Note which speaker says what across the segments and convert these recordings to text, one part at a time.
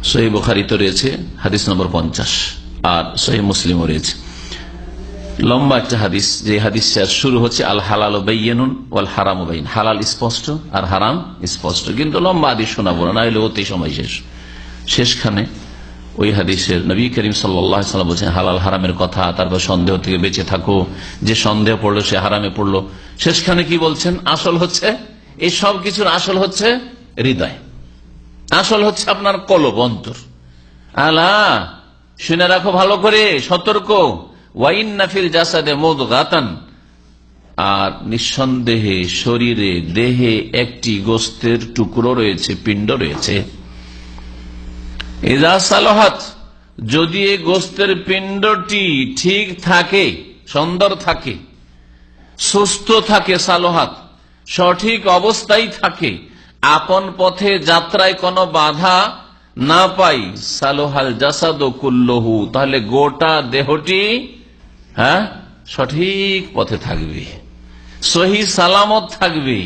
Speaker 1: সহিহ বুখারীতে রয়েছে হাদিস নম্বর 50 আর সহিহ মুসলিমও রয়েছে। লম্বা একটা হাদিস, যে হাদিস শুরু হচ্ছে আল হালালু বায়্যিনুন ওয়াল হারামু বাইয়িন, হালাল স্পষ্ট আর হারাম স্পষ্ট। কিন্তু লম্বা হাদিস শোনাবো না, হলে ওতেই সময় শেষখানে ওই হাদিসের নবী করিম সাল্লাল্লাহু আলাইহি ওয়াসাল্লাম বলছেন হালাল হারামের কথা, তারপর সন্দেহ থেকে বেঁচে থাকো, যে সন্দেহ পড়লো সে হারামে পড়লো। শেষখানে কি বলছেন? আসল হচ্ছে এই সব কিছুর আসল হচ্ছে হৃদয়, আসল হচ্ছে আপনার কলব, অন্তর। আলা শুনে রাখো ভালো করে, সতর্ক। ওয়াইন্না ফিল জাসাদে মুদগাতান, আর নিঃসন্দেহে শরীরে দেহে একটি গোস্তের টুকরো রয়েছে, পিণ্ড রয়েছে। ইযা সালাহাত, যদি এই গোস্তের পিণ্ডটি ঠিক থাকে, সুন্দর থাকে, সুস্থ থাকে, সালাহাত সঠিক অবস্থায় থাকে, আপন পথে যাত্রায় কোনো বাধা না পাই, সালোহাল জাসাদু কুল্লুহু, তাহলে গোটা দেহটি সঠিক পথে থাকবে, সহি সালামত থাকবে,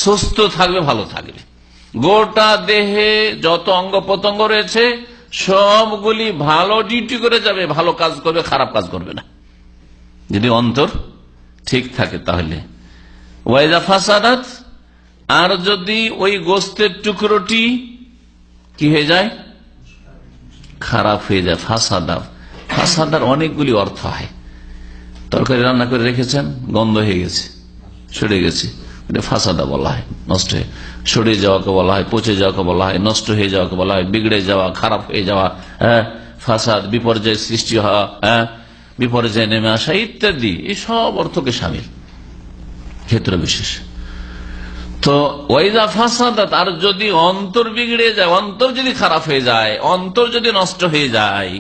Speaker 1: সুস্থ থাকবে, ভালো থাকবে। গোটা দেহে যত অঙ্গ প্রত্যঙ্গ রয়েছে সবগুলি ভালো ডিউটি করে যাবে, ভালো কাজ করবে, খারাপ কাজ করবে না, যদি অন্তর ঠিক থাকে। তাহলে ওয়াইজা ফাসাদাত, আর যদি ওই গোস্তের টুকরোটি কি হয়ে যায়? খারাপ হয়ে যায়। ফাসাদার অনেকগুলি অর্থ হয়। তরকারি রান্না করে রেখেছেন, গন্ধ হয়ে গেছে, সরে গেছে, ফাসাদা বলা হয়, নষ্ট হয়ে সরে যাওয়াকে বলা হয়, পচে যাওয়াকে বলা হয়, নষ্ট হয়ে যাওয়াকে বলা হয়, বিগড়ে যাওয়া, খারাপ হয়ে যাওয়া, ফাসাদ, বিপর্যয় সৃষ্টি হওয়া, বিপর্যয় নেমে আসা ইত্যাদি, এই সব অর্থকে সামিল, ক্ষেত্র বিশেষ। তো ওয়াইজা ফাসাদাত, আর যদি অন্তর বিগড়ে যায়, অন্তর যদি খারাপ হয়ে যায়, অন্তর যদি নষ্ট হয়ে যায়,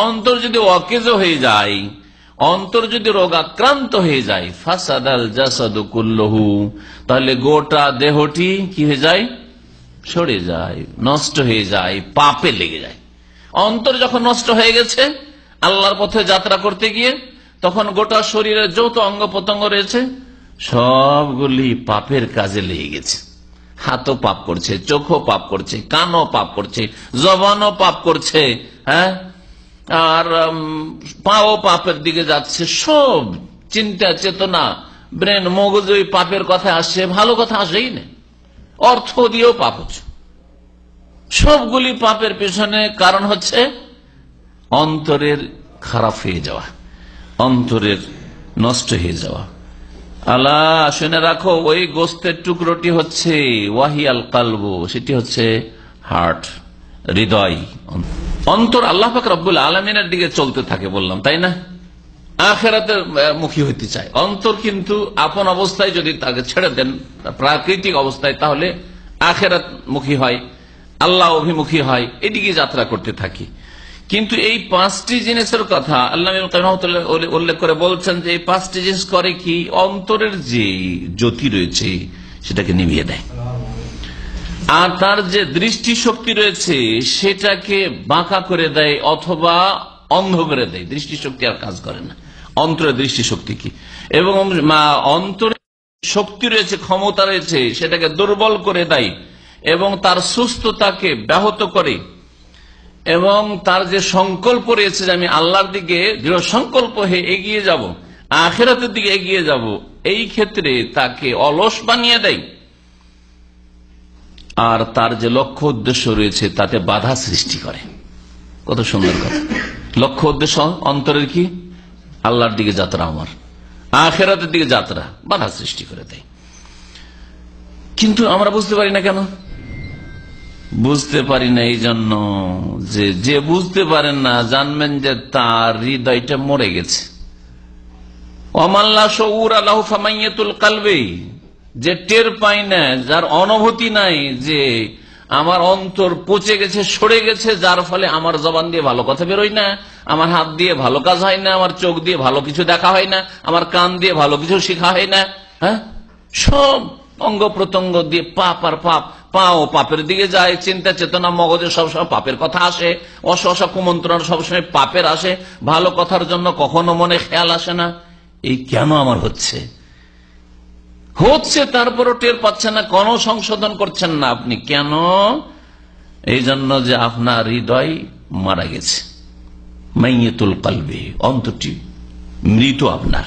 Speaker 1: অন্তর যদি অকেজ হয়ে যায়, অন্তর যদি রোগাক্রান্ত হয়ে যায়, ফাসাদাল জাসাদু কুল্লুহু, তাহলে গোটা দেহটি কি হয়ে যায়? সরে যায়, নষ্ট হয়ে যায়, পাপে লেগে যায়। অন্তর যখন নষ্ট হয়ে গেছে আল্লাহর পথে যাত্রা করতে গিয়ে, তখন গোটা শরীরের যত অঙ্গ প্রত্যঙ্গ রয়েছে সবগুলি পাপের কাজে লেগে গেছে। হাতও পাপ করছে, চোখও পাপ করছে, কানও পাপ করছে, জবানও পাপ করছে, আর পাও পাপের দিকে যাচ্ছে। সব চিন্তা চেতনা, ব্রেন, মগজ ওই পাপের কথা আসছে, ভালো কথা আসেই না, অর্থ দিয়েও পাপ হচ্ছে। সবগুলি পাপের পেছনে কারণ হচ্ছে অন্তরের খারাপ হয়ে যাওয়া, অন্তরের নষ্ট হয়ে যাওয়া। আল্লাহ শুনে রাখো, ওই গোস্তের টুকরোটি হচ্ছে ওয়াহিয়াল কালবু, সেটি হচ্ছে হার্ট, হৃদয়, অন্তর। আল্লাহ পাক রব্বুল আলামিনের দিকে চলতে থাকে বললাম, তাই না? আখিরাতের মুখী হইতে চায় অন্তর, কিন্তু আপন অবস্থায় যদি তাকে ছেড়ে দেন প্রাকৃতিক অবস্থায়, তাহলে আখিরাত মুখী হয়, আল্লাহ অভিমুখী হয়, এদিকে যাত্রা করতে থাকি। কিন্তু এই পাঁচটি জিনিসের কথা আল্লাহ উল্লেখ করে বলছেন যে এই পাঁচটি জিনিস করে কি? অন্তরের যে জ্যোতি রয়েছে সেটাকে নিভিয়ে দেয়, আর তার যে দৃষ্টি শক্তি রয়েছে সেটাকে বাঁকা করে দেয় অথবা অন্ধ করে দেয়। দৃষ্টি শক্তি আর কাজ করে না, অন্তরের দৃষ্টি শক্তি কি, এবং অন্তরের শক্তি রয়েছে, ক্ষমতা রয়েছে, সেটাকে দুর্বল করে দেয় এবং তার সুস্থতাকে ব্যাহত করে, এবং তার যে সংকল্প রয়েছে যে আমি আল্লাহর দিকে দৃঢ় সংকল্প হয়ে এগিয়ে যাব, আখিরাতের দিকে এগিয়ে যাব, এই ক্ষেত্রে তাকে অলস বানিয়ে দেয়। আর তার যে লক্ষ্য উদ্দেশ্য রয়েছে তাতে বাধা সৃষ্টি করে। কত সুন্দর কথা! লক্ষ্য উদ্দেশ্য অন্তরের কি? আল্লাহর দিকে যাত্রা, আমার আখিরাতের দিকে যাত্রা, বাধা সৃষ্টি করে দেয়। কিন্তু আমরা বুঝতে পারি না কেন? বুঝতে পারি না এই জন্য যে বুঝতে পারেন না, জানবেন যে তার হৃদয়টা মরে গেছে। যে টের পাই না, যার অনুভূতি নাই যে আমার অন্তর পচে গেছে, সরে গেছে, যার ফলে আমার জবান দিয়ে ভালো কথা বেরোয় না, আমার হাত দিয়ে ভালো কাজ হয় না, আমার চোখ দিয়ে ভালো কিছু দেখা হয় না, আমার কান দিয়ে ভালো কিছু শেখা হয় না, সব অঙ্গ প্রত্যঙ্গ দিয়ে পাপ আর পাপ, পাও পাপের দিকে যায়, চিন্তা চেতনা মগজে সবসময় পাপের কথা আসে, অসহসা কুমন্ত্রণা সবসময় পাপের আসে, ভালো কথার জন্য কখনো মনে খেয়াল আসে না। এই কেন আমার হচ্ছে, তারপরও টের পাচ্ছেন না, কোনো সংশোধন করছেন না আপনি। কেন? এই জন্য যে আপনার হৃদয় মারা গেছে, মাইয়াতুল কলবি, অন্তরটি মৃত আপনার।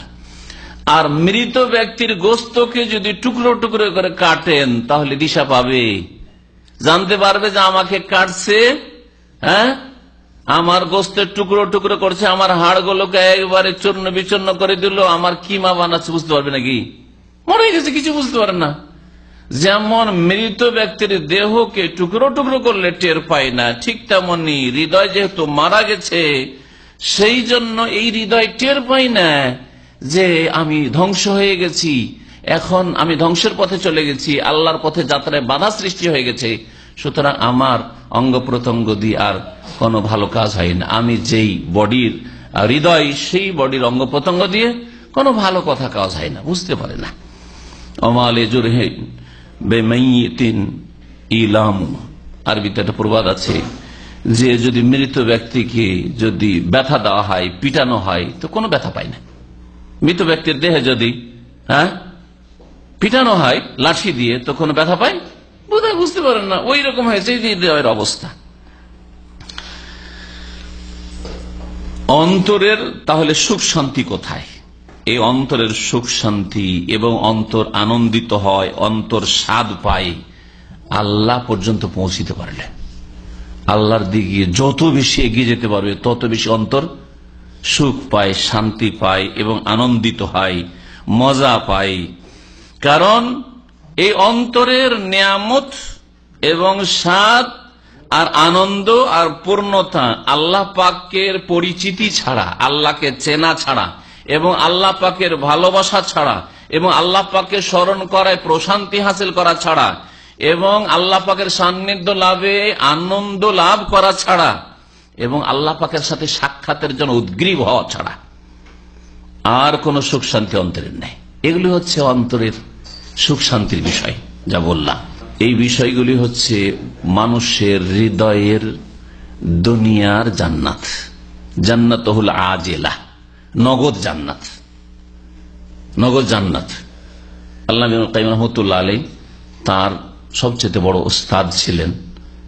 Speaker 1: আর মৃত ব্যক্তির গোস্তকে যদি টুকরো টুকরো করে কাটেন তাহলে দিশা পাবে, জানতে পারবে যে আমাকে কাটছে, হ্যাঁ, আমার গোস্তের টুকরো টুকরো করছে, আমার হাড়গুলোকে একবারে চূর্ণ বিচূর্ণ করে দিল, আমার কিমা বানাচ্ছে, বুঝতে পারবে নাকি? মরে গেছে, কিছু বুঝতে পারে না। যেমন মৃত ব্যক্তির দেহকে টুকরো টুকরো করলে টের পায় না, ঠিক তেমনি হৃদয় যেহেতু মারা গেছে সেই জন্য এই হৃদয় টের পাই না যে আমি ধ্বংস হয়ে গেছি, এখন আমি ধ্বংসের পথে চলে গেছি, আল্লাহর পথে যাত্রায় বাধা সৃষ্টি হয়ে গেছে। সুতরাং আমার অঙ্গ প্রত্যঙ্গ দিয়ে আর কোনো ভালো কাজ হয় না। আমি যেই বডির হৃদয়, সেই বডির অঙ্গ প্রত্যঙ্গ দিয়ে কোনো ভালো কথা কাজ হয় না, বুঝতে পারে না। অমালে জুরহে বেমাইয়িতিন ইলামু, আরবিতে একটা প্রবাদ আছে যে যদি মৃত ব্যক্তিকে যদি ব্যথা দেওয়া হয়, পিটানো হয়, তো কোনো ব্যথা পায় না। মৃত ব্যক্তির দেহে যদি পিটানো হয় লাঠি দিয়ে, তো কোনো ব্যথা পায়? বোধহয় বুঝতে পারেন না। ওই রকম হয়েছে হৃদয়ের অবস্থা। অন্তরের তাহলে সুখ শান্তি কোথায়? এই অন্তরের সুখ শান্তি এবং অন্তর আনন্দিত হয়, অন্তর স্বাদ পায় আল্লাহ পর্যন্ত পৌঁছিতে পারলে। আল্লাহর দিকে যত বেশি এগিয়ে যেতে পারবে তত বেশি অন্তর সুখ পায়, শান্তি পায় এবং আনন্দিত হয়, মজা পায়। কারণ এই অন্তরের নিয়ামত এবং স্বাদ আর আনন্দ আর পূর্ণতা আল্লাহ পাকের পরিচিতি ছাড়া, আল্লাহকে চেনা ছাড়া এবং আল্লাহ পাকের ভালোবাসা ছাড়া এবং আল্লাহ পাককে স্মরণ করায় প্রশান্তি হাসিল করা ছাড়া এবং আল্লাহ পাকের সান্নিধ্য লাভে আনন্দ লাভ করা ছাড়া এবং আল্লাহ পাকের সাথে সাক্ষাতের জন্য উদ্গ্রীব হওয়া ছাড়া আর কোন সুখ শান্তি অন্তরের নেই। এগুলি হচ্ছে অন্তরের সুখ শান্তির বিষয়। যা বললাম, এই বিষয়গুলি হচ্ছে মানুষের হৃদয়ের দুনিয়ার জান্নাত। জান্নাত হল আজেলা, নগদ জান্নাত, নগদ জান্নাত। আল্লামা ইবনুল কাইয়িম রাহমাতুল্লাহ আলাইহি তার সবচেয়ে বড় উস্তাদ ছিলেন,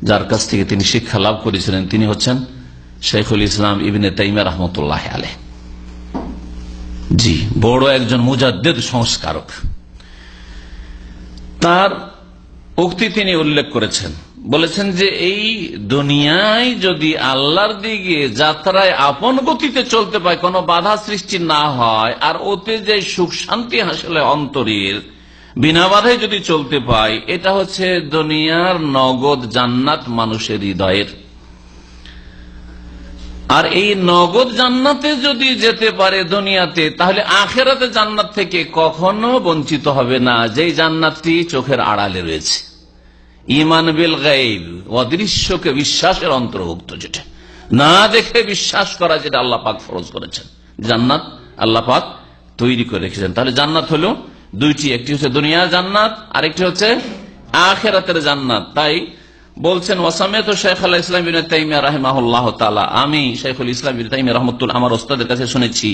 Speaker 1: যার কাছ থেকে তিনি শিক্ষা লাভ করেছিলেন, তিনি হচ্ছেন শাইখুল ইসলাম ইবনে তাইমিয়া রাহমাতুল্লাহ আলাইহি। জি, বড় একজন মুজাদ্দিদ, সংস্কারক। তার উক্তি তিনি উল্লেখ করেছেন, বলেছেন যে এই দুনিয়ায় যদি আল্লাহর দিকে যাত্রায় আপন গতিতে চলতে পায়, কোনো বাধা সৃষ্টি না হয়, আর ওতে যে সুখ শান্তি হাসিল অন্তরের বিনা বাধায় যদি চলতে পায়, এটা হচ্ছে দুনিয়ার নগদ জান্নাত মানুষের হৃদয়ের। আর এই নগদ জান্নাতে যদি যেতে পারে দুনিয়াতে, তাহলে আখেরাতে জান্নাত থেকে কখনো বঞ্চিত হবে না, যেই জান্নাতটি চোখের আড়ালে রয়েছে। ঈমান বিল গায়ব, অদৃশ্যকে বিশ্বাসের অন্তর্ভুক্ত, যেটা না দেখে বিশ্বাস করা, যেটা আল্লাহ পাক ফরজ করেছেন। জান্নাত আল্লাহ পাক তৈরি করে রেখেছেন। তাহলে জান্নাত হলো দুইটি, একটি হচ্ছে দুনিয়ার জান্নাত আর একটি হচ্ছে আখিরাতের জান্নাত। তাই বলছেন ওয়াসামিয়াত শাইখুল ইসলাম ইবনে তাইমিয়া রাহিমাহুল্লাহ তাআলা, আমি শাইখুল ইসলাম ইবনে তাইমিয়া রাহমাতুল্লাহ আমার ওস্তাদের কাছে শুনেছি,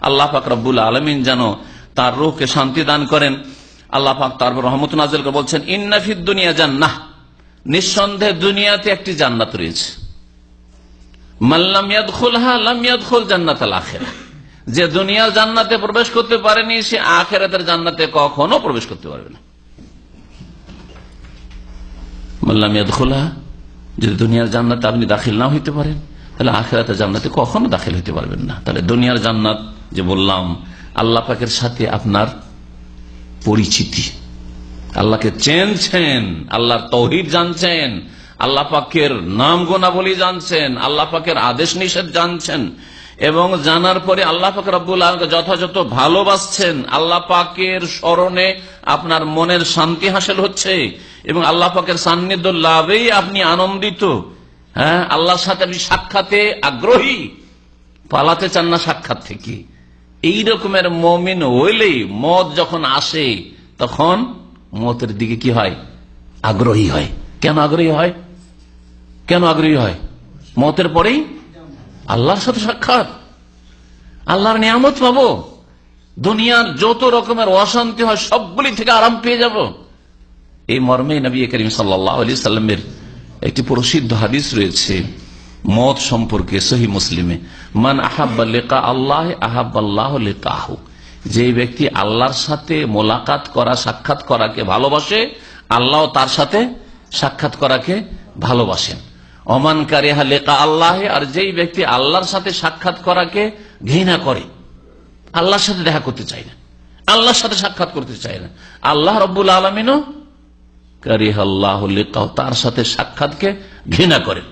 Speaker 1: আল্লাহ পাক রব্বুল আলামিন যেন তার রূহকে শান্তি দান করেন, আল্লাহ পাক তার রহমত নাযিল করে বলছেন, ইন্না ফিদ দুনিয়া জান্নাহ, নিঃসন্দেহে দুনিয়াতে একটি জান্নাত রয়েছে, মান লাম ইয়াদখুলহা লাম ইয়াদখুল জান্নাতাল আখিরাহ, যে দুনিয়ার জান্নাতে প্রবেশ করতে পারেনি সে আখিরাতের জান্নাতে কখনো প্রবেশ করতে পারবে না। মান লাম ইয়াদখুলহা, যদি দুনিয়ার জান্নাতে আপনি দাখিল না হইতে পারেন, তাহলে আখিরাতের জান্নাতে কখনো দাখিল হইতে পারবেন না। তাহলে দুনিয়ার জান্নাত যে বললাম, আল্লাহ পাকের সাথে আপনার পরিচিতি, আল্লাহকে চেনছেন, আল্লাহর তৌহিদ জানছেন, আল্লাহ পাকের নাম গুণাবলী জানছেন, আল্লাহ পাকের আদেশ নিষেধ জানছেন, এবং জানার পরে আল্লাহ পাক রব্বুল আলামিনকে যথাযথ ভালোবাসছেন, আল্লাহ পাকের স্মরণে আপনার মনের শান্তি হাসিল হচ্ছে এবং আল্লাহ পাকের সান্নিধ্য লাভেই আপনি আনন্দিত। হ্যাঁ, আল্লাহর সাথে আপনি সাক্ষাতে আগ্রহী, পালাতে চান না সাক্ষাৎ থেকে। এই রকমের মুমিন হইলেই মত যখন আসে তখন মতের দিকে কি হয়? আগ্রহী হয়। কেন আগ্রহী হয়? কেন আগ্রহী হয়? মতের পরেই আল্লাহর সাথে সাক্ষাৎ, আল্লাহর নিয়ামত পাবো, দুনিয়ার যত রকমের অশান্তি হয় সবগুলি থেকে আরাম পেয়ে যাব। এই মর্মে নবী করিম সাল্লাল্লাহু আলাইহি সাল্লামের একটি প্রসিদ্ধ হাদিস রয়েছে মত সম্পর্কে, সহিহ মুসলিমে, মান আহাব্বা লিকা আল্লাহ আহাব্বাল্লাহ লিকাহু, যে ব্যক্তি আল্লাহর সাথে মোলাকাত করা, সাক্ষাৎ করাকে ভালোবাসে, আল্লাহ তার সাথে সাক্ষাৎ করাকে ভালোবাসেন। অমান কারিহা লিকা আল্লাহ, আর যেই ব্যক্তি আল্লাহর সাথে সাক্ষাৎ করাকে ঘৃণা করে, আল্লাহর সাথে দেখা করতে চায় না, আল্লাহর সাথে সাক্ষাৎ করতে চায় না, আল্লাহ রব্বুল আলামিনও কারিহা আল্লাহ লিকাহু, তার সাথে সাক্ষাৎকে ঘৃণা করেন,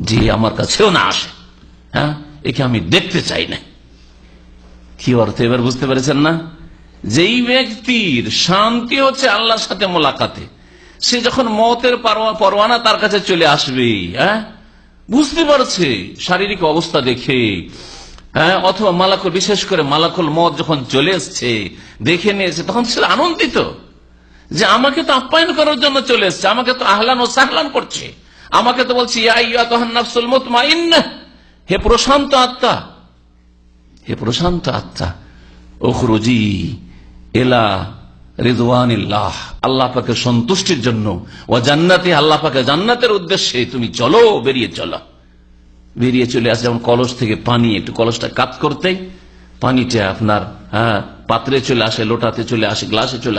Speaker 1: যে আমার কাছেও না আসে, হ্যাঁ, একে আমি দেখতে চাই না। কি অর্থ এবার বুঝতে পেরেছেন না? যেই ব্যক্তির শান্তি হচ্ছে আল্লাহর সাথে মোলাকাতে, সে যখন মওতের পরোয়ানা তার কাছে চলে আসবে, হ্যাঁ, বুঝতে পারছে শারীরিক অবস্থা দেখে, হ্যাঁ, অথবা মালাকুল, বিশেষ করে মালাকুল মওত যখন চলে এসছে, দেখে নিয়েছে, তখন সে আনন্দিত যে আমাকে তো আপ্যায়ন করার জন্য চলে এসছে, আমাকে তো আহলান ও সাহলান করছে, আমাকে তো বলছি ইয়া আইয়ুহান নাফসুল মুতমাইন্নাহ, হে প্রশান্ত আত্মা, হে প্রশান্ত আত্মা, উখরুজি ইলা রিদওয়ানিল্লাহ, আল্লাহ পাকের সন্তুষ্টির জন্য, ওয়া জান্নাতি, আল্লাহ পাকের জান্নাতের উদ্দেশ্যে তুমি চলো, বেরিয়ে চলো। বেরিয়ে চলে আসে, যেমন কলস থেকে পানি, একটু কলসটা কাত করতেই পানিটা আপনার, হ্যাঁ, পাত্রে চলে আসে, লোটাতে চলে আসে, গ্লাসে চলে আসে।